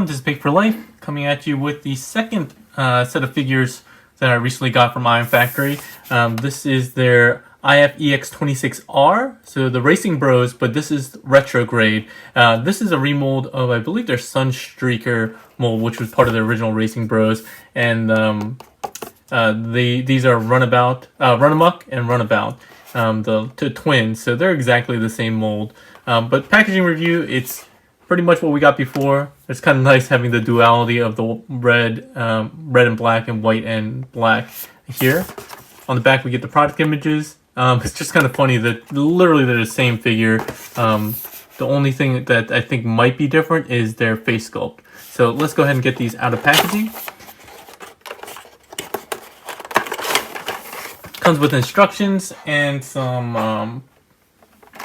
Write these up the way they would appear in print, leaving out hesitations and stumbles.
everyone, this is P4L coming at you with the second set of figures that I recently got from Iron Factory. This is their IF EX-26R, so the Racing Bros, but this is Retrograde. This is a remold of, I believe, their Sunstreaker mold, which was part of the original Racing Bros, and these are Runabout, Runamuck and Runabout, the twins, so they're exactly the same mold. But packaging review, it's pretty much what we got before. It's kind of nice having the duality of the red and black and white and black here. On the back we get the product images. It's just kind of funny that literally they're the same figure. The only thing that I think might be different is their face sculpt. So let's go ahead and get these out of packaging. Comes with instructions and some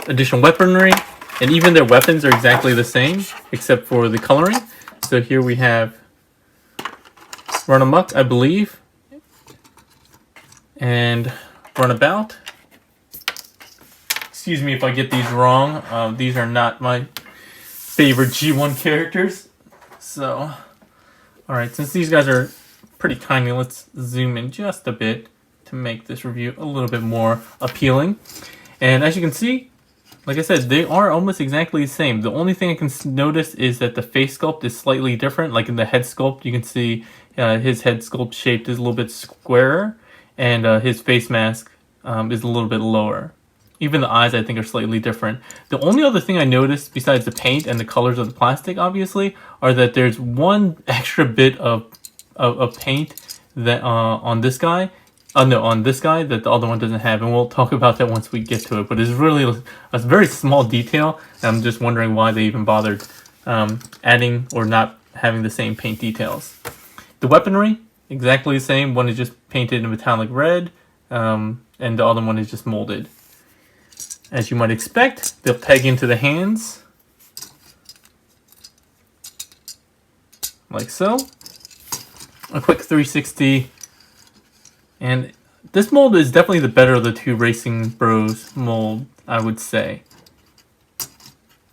additional weaponry. And even their weapons are exactly the same, except for the coloring. So here we have Runamuck, I believe, and Runabout. Excuse me if I get these wrong. These are not my favorite G1 characters. So, alright, since these guys are pretty tiny, let's zoom in just a bit to make this review a little bit more appealing. And as you can see, like I said, they are almost exactly the same. The only thing I can notice is that the face sculpt is slightly different. Like in the head sculpt, you can see his head sculpt shaped is a little bit squarer, and his face mask is a little bit lower. Even the eyes, I think, are slightly different. The only other thing I noticed, besides the paint and the colors of the plastic, obviously, are that there's one extra bit of paint that on this guy. On this guy that the other one doesn't have, and we'll talk about that once we get to it. But it's really a very small detail, and I'm just wondering why they even bothered adding or not having the same paint details. The weaponry, exactly the same. One is just painted in metallic red, and the other one is just molded. As you might expect, they'll peg into the hands, like so. A quick 360. And this mold is definitely the better of the two Racing Bros mold, I would say.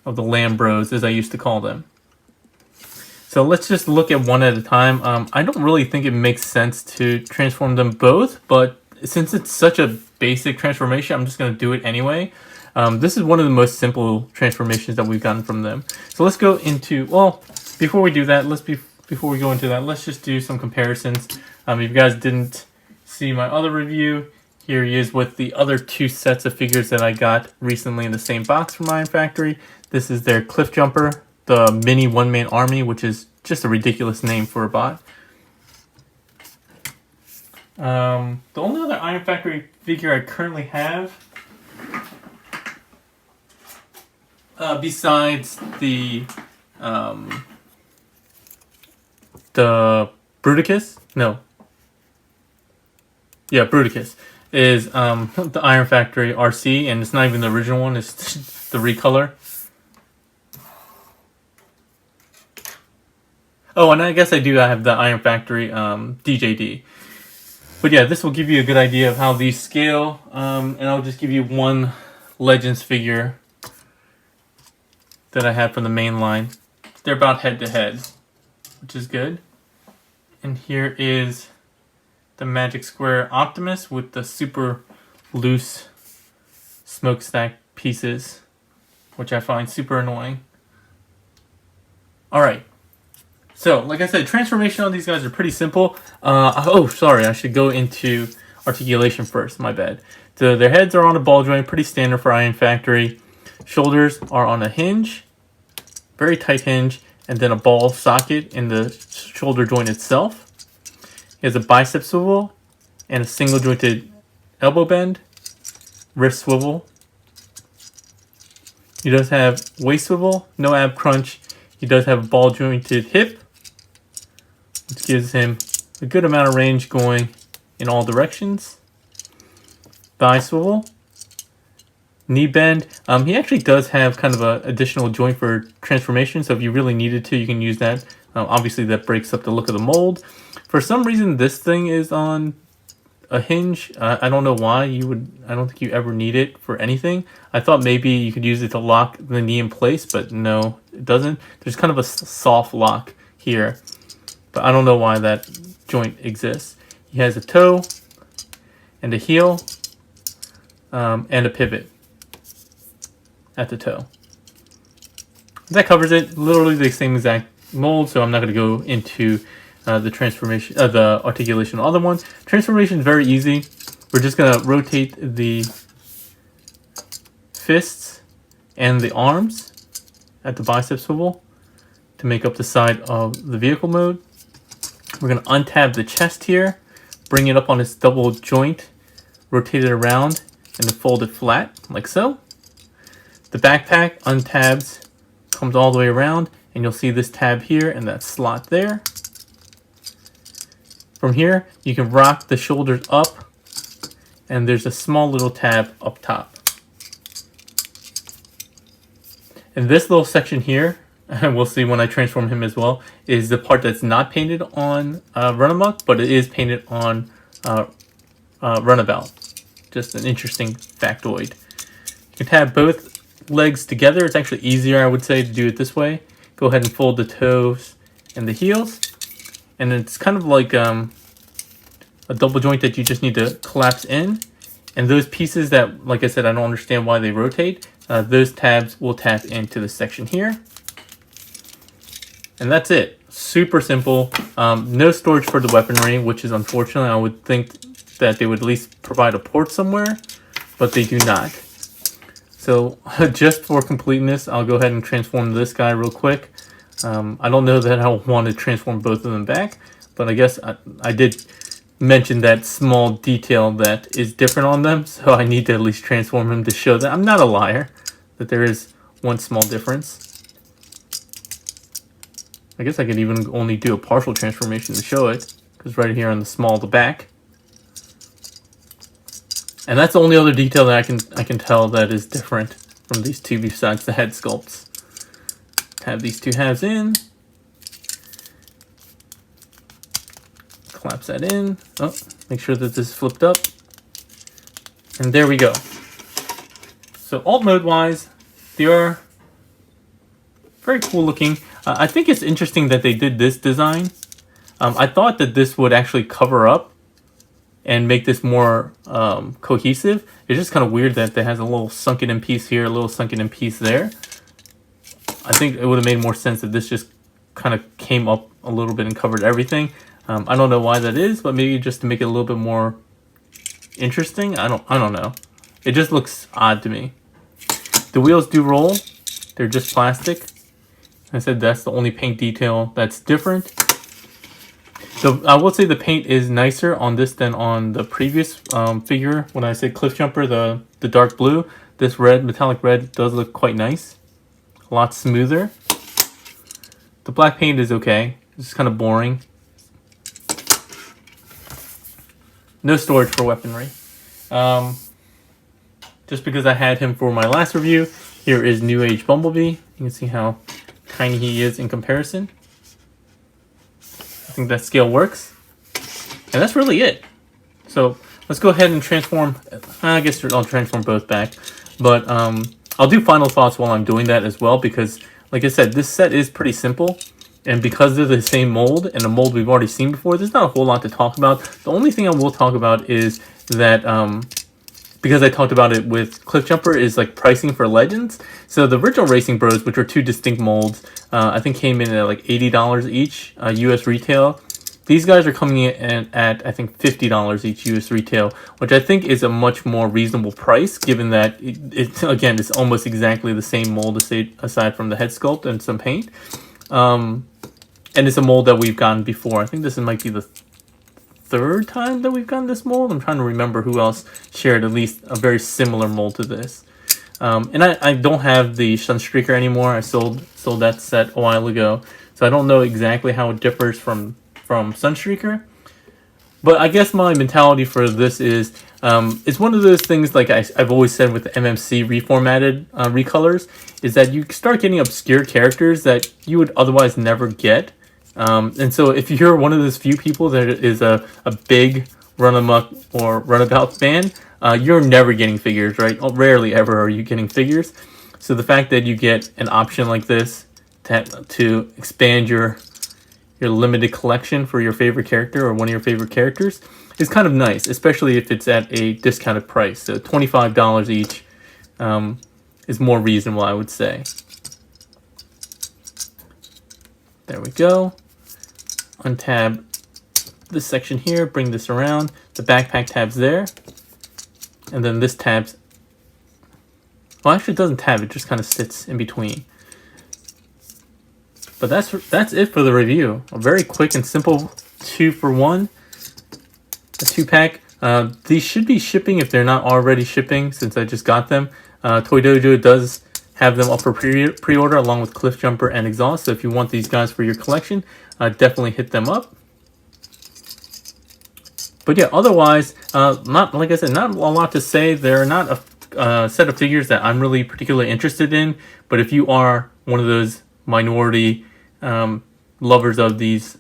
Of the Lamb Bros, as I used to call them. So let's just look at one at a time. I don't really think it makes sense to transform them both, but since it's such a basic transformation, I'm just going to do it anyway. This is one of the most simple transformations that we've gotten from them. So let's go into, well, before we do that, before we go into that, let's just do some comparisons. If you guys didn't see my other review, here he is with the other two sets of figures that I got recently in the same box from Iron Factory. This is their Cliff Jumper, the mini one-man army, which is just a ridiculous name for a bot. The only other Iron Factory figure I currently have, besides the Bruticus, no. Yeah, Bruticus is the Iron Factory RC, and it's not even the original one, it's the recolor. Oh, and I guess I have the Iron Factory DJD. But yeah, this will give you a good idea of how these scale, and I'll just give you one Legends figure that I have from the main line. They're about head to head, which is good. And here is the Magic Square Optimus with the super loose smokestack pieces, which I find super annoying. Alright, so like I said, transformation on these guys are pretty simple. Oh, sorry, I should go into articulation first, my bad. So their heads are on a ball joint, pretty standard for Iron Factory. Shoulders are on a hinge, very tight hinge, and then a ball socket in the shoulder joint itself. He has a bicep swivel and a single jointed elbow bend, wrist swivel. He does have waist swivel, no ab crunch. He does have a ball jointed hip, which gives him a good amount of range going in all directions. Thigh swivel, knee bend. He actually does have kind of an additional joint for transformation, so if you really needed to, you can use that. Obviously, that breaks up the look of the mold. For some reason, this thing is on a hinge. I don't know why I don't think you ever need it for anything. I thought maybe you could use it to lock the knee in place, but no, it doesn't. There's kind of a soft lock here, but I don't know why that joint exists. He has a toe and a heel and a pivot at the toe. That covers it. Literally the same exact mold, so I'm not going to go into the transformation, the articulation of the other ones. Transformation is very easy. We're just going to rotate the fists and the arms at the bicep swivel to make up the side of the vehicle mode. We're going to untab the chest here, bring it up on its double joint, rotate it around, and then fold it flat, like so. The backpack untabs, comes all the way around, and you'll see this tab here and that slot there. From here, you can rock the shoulders up, and there's a small little tab up top. And this little section here, and we'll see when I transform him as well, is the part that's not painted on Runamuck, but it is painted on Runabout. Just an interesting factoid. You can tab both legs together. It's actually easier, I would say, to do it this way. Go ahead and fold the toes and the heels. And it's kind of like a double joint that you just need to collapse in. And those pieces that, like I said, I don't understand why they rotate. Those tabs will tap into this section here. And that's it. Super simple. No storage for the weaponry, which is unfortunate. I would think that they would at least provide a port somewhere, but they do not. So just for completeness, I'll go ahead and transform this guy real quick. I don't know that I want to transform both of them back, but I guess I did mention that small detail that is different on them, so I need to at least transform him to show that I'm not a liar, that there is one small difference. I guess I could even only do a partial transformation to show it, because right here on the small of the back. And that's the only other detail that I can tell that is different from these two besides the head sculpts. Have these two halves in. Collapse that in. Oh, make sure that this is flipped up. And there we go. So alt mode wise, they are very cool looking. I think it's interesting that they did this design. I thought that this would actually cover up and make this more cohesive. It's just kind of weird that it has a little sunken in piece here, a little sunken in piece there. I think it would have made more sense if this just kind of came up a little bit and covered everything. I don't know why that is, but maybe just to make it a little bit more interesting. I don't know. It just looks odd to me. The wheels do roll. They're just plastic. I said that's the only paint detail that's different. I will say the paint is nicer on this than on the previous figure. When I say Cliff Jumper, the dark blue, this red, metallic red, does look quite nice. A lot smoother. The black paint is okay. It's just kind of boring. No storage for weaponry. Just because I had him for my last review, here is New Age Bumblebee. You can see how tiny he is in comparison. I think that scale works. And that's really it. So let's go ahead and transform. I guess I'll transform both back. But I'll do final thoughts while I'm doing that as well, because like I said, this set is pretty simple. And because they're the same mold and a mold we've already seen before, there's not a whole lot to talk about. The only thing I will talk about is that, because I talked about it with Cliff Jumper, is like pricing for Legends. So the original Racing Bros, which are two distinct molds, I think came in at like $80 each, US retail. These guys are coming in at I think $50 each US retail, which I think is a much more reasonable price, given that again, it's almost exactly the same mold aside from the head sculpt and some paint. And it's a mold that we've gotten before. I think this might be the third time that we've gotten this mold. I'm trying to remember who else shared at least a very similar mold to this. And I don't have the Sunstreaker anymore. I sold that set a while ago, so I don't know exactly how it differs from Sunstreaker. But I guess my mentality for this is, it's one of those things, like I've always said with the MMC reformatted recolors, is that you start getting obscure characters that you would otherwise never get. And so if you're one of those few people that is a big Run-Amok or Runabout fan, you're never getting figures, right? Rarely ever are you getting figures. So the fact that you get an option like this to expand your your limited collection for your favorite character or one of your favorite characters is kind of nice, especially if it's at a discounted price. So $25 each is more reasonable, I would say. There we go. Untab this section here, bring this around. The backpack tab's there. And then this tab's... Well, actually it doesn't tab, it just kind of sits in between. But that's it for the review. A very quick and simple 2-for-1. A 2-pack. These should be shipping if they're not already shipping, since I just got them. Toy Dojo does have them up for pre-order along with Cliff Jumper and Exhaust. So if you want these guys for your collection, definitely hit them up. But yeah, otherwise, not like I said, not a lot to say. They're not a set of figures that I'm really particularly interested in. But if you are one of those minority lovers of these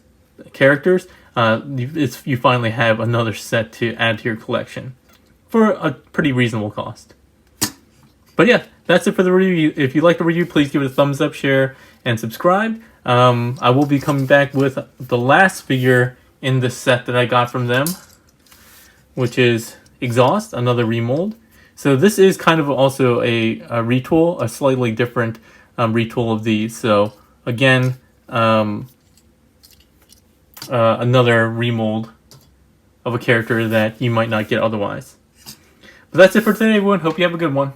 characters, you finally have another set to add to your collection for a pretty reasonable cost. But yeah, that's it for the review. If you like the review, please give it a thumbs up, share, and subscribe. I will be coming back with the last figure in the set that I got from them, which is Exhaust, another remold. So this is kind of also a retool, a slightly different retool of these. So again, another remold of a character that you might not get otherwise. But that's it for today, everyone. Hope you have a good one.